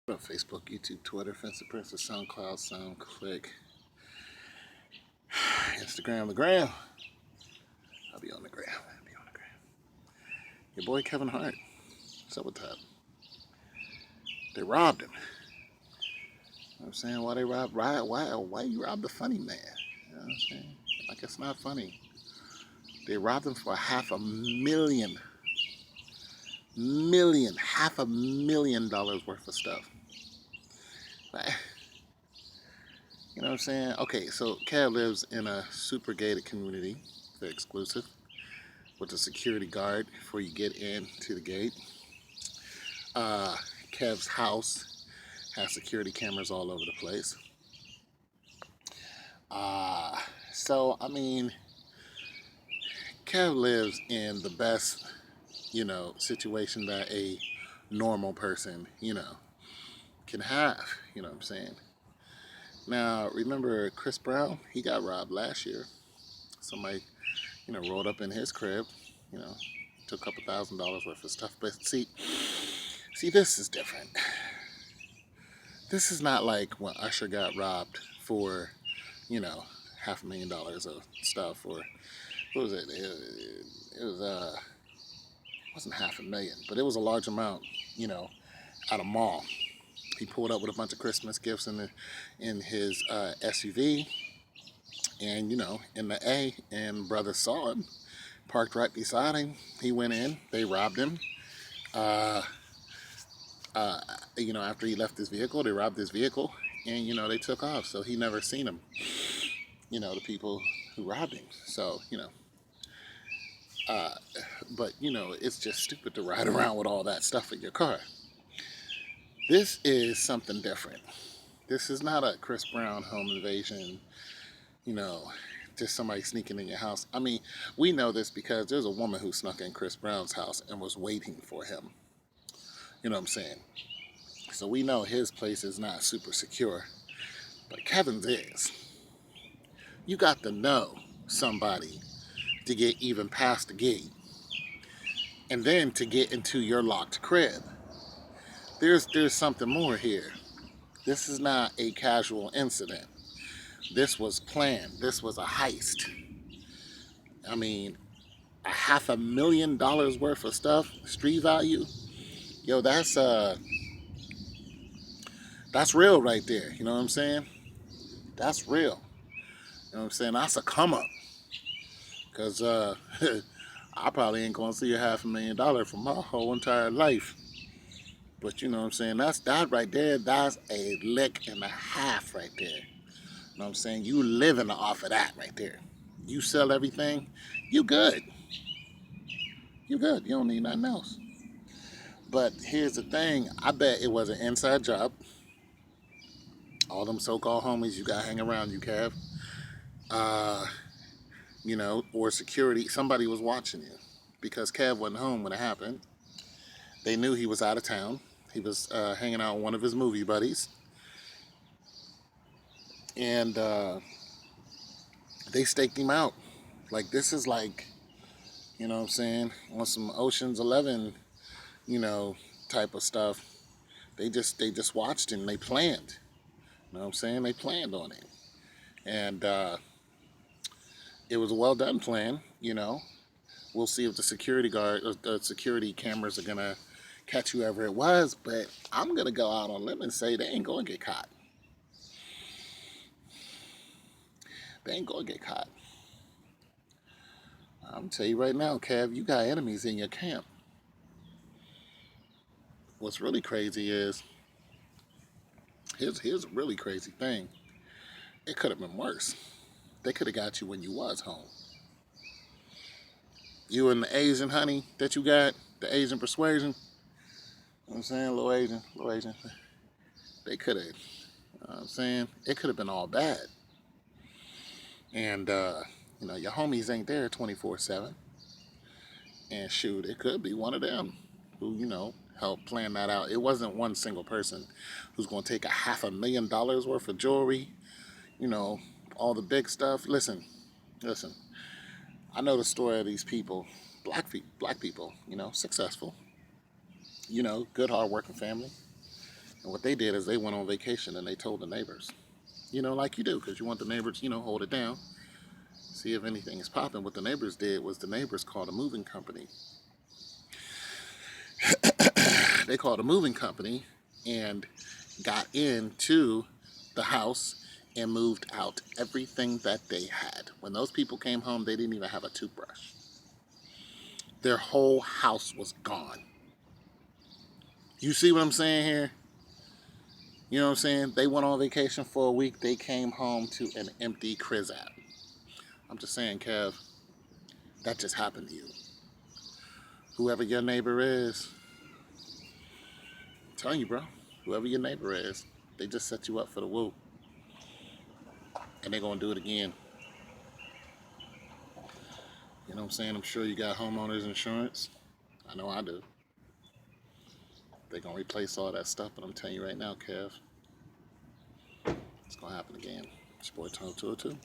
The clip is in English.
Facebook, YouTube, Twitter, Fancy Princess, SoundCloud, SoundClick, Instagram, the gram. I'll be on the gram. Your boy Kevin Hart. What's up with that? They robbed him. You know what I'm saying? Why they robbed? Why you robbed the funny man? You know what I'm saying? Like it's not funny. They robbed him for half a million dollars worth of stuff. Like, you know what I'm saying? Okay, so Kev lives in a super gated community, very exclusive, with a security guard before you get into the gate. Uh, Kev's house has security cameras all over the place. So I mean, Kev lives in the best, situation that a normal person, can have. You know what I'm saying? Now, remember Chris Brown? He got robbed last year. Somebody, rolled up in his crib, you know, took a couple $1,000s worth of stuff. But see, this is different. This is not like when Usher got robbed for, you know, $500,000 of stuff, or what was it? It was it wasn't 500,000, but it was a large amount, at a mall. He pulled up with a bunch of Christmas gifts in his SUV, and in the A, and brother saw him, parked right beside him. He went in, they robbed him. Uh, uh, after he left his vehicle, they robbed his vehicle, and they took off. So he never seen him. The people who robbed him. So uh, but it's just stupid to ride around with all that stuff in your car. This is something different. This is not a Chris Brown home invasion. You know, just somebody sneaking in your house. I mean, we know this because there's a woman who snuck in Chris Brown's house and was waiting for him. You know what I'm saying? So we know his place is not super secure, but Kevin's is. You got to know somebody to get even past the gate, and then to get into your locked crib. There's something more here. This is not a casual incident. This was planned. This was a heist. I mean, a $500,000 worth of stuff, street value. Yo, that's real right there. You know what I'm saying? That's real. You know what I'm saying? That's a come up. Cause I probably ain't gonna see a $500,000 for my whole entire life. But you know what I'm saying? That's that right there. That's a lick and a half right there. You know what I'm saying? You living off of that right there. You sell everything, you good. You good. You don't need nothing else. But here's the thing. I bet it was an inside job. All them so-called homies you got hang around you, Kev. Uh, or security. Somebody was watching you because Kev wasn't home when it happened. They knew he was out of town. He was hanging out with one of his movie buddies, and they staked him out. Like this is like, what I'm saying, on some Ocean's 11, you know, type of stuff. They just watched him. They planned. You know what I'm saying? They planned on it, and it was a well done plan. We'll see if the security guard, or the security cameras are gonna catch whoever it was. But I'm gonna go out on a limb and say they ain't gonna get caught. They ain't gonna get caught. I'm tell you right now, Kev, you got enemies in your camp. What's really crazy is here's a really crazy thing. It could have been worse. They could have got you when you was home. You and the Asian honey that you got, the Asian persuasion. You know what I'm saying, little Asian. They could have. I'm saying it could have been all bad. And your homies ain't there 24/7. And shoot, it could be one of them who helped plan that out. It wasn't one single person who's going to take a $500,000 worth of jewelry, you know, all the big stuff. Listen. I know the story of these people, black people, successful, good hardworking family. And what they did is they went on vacation and they told the neighbors, like you do, because you want the neighbors, hold it down, see if anything is popping. What the neighbors did was the neighbors called a moving company. They called a moving company and got into the house and moved out everything that they had. When those people came home, they didn't even have a toothbrush. Their whole house was gone. You see what I'm saying here? You know what I'm saying? They went on vacation for a week. They came home to an empty Krizap. I'm just saying, Kev, that just happened to you. Whoever your neighbor is, I'm telling you, bro, whoever your neighbor is, they just set you up for the whoop. And they're going to do it again. You know what I'm saying? I'm sure you got homeowners insurance. I know I do. They're going to replace all that stuff, but I'm telling you right now, Kev, it's going to happen again. It's your boy, Tone 202.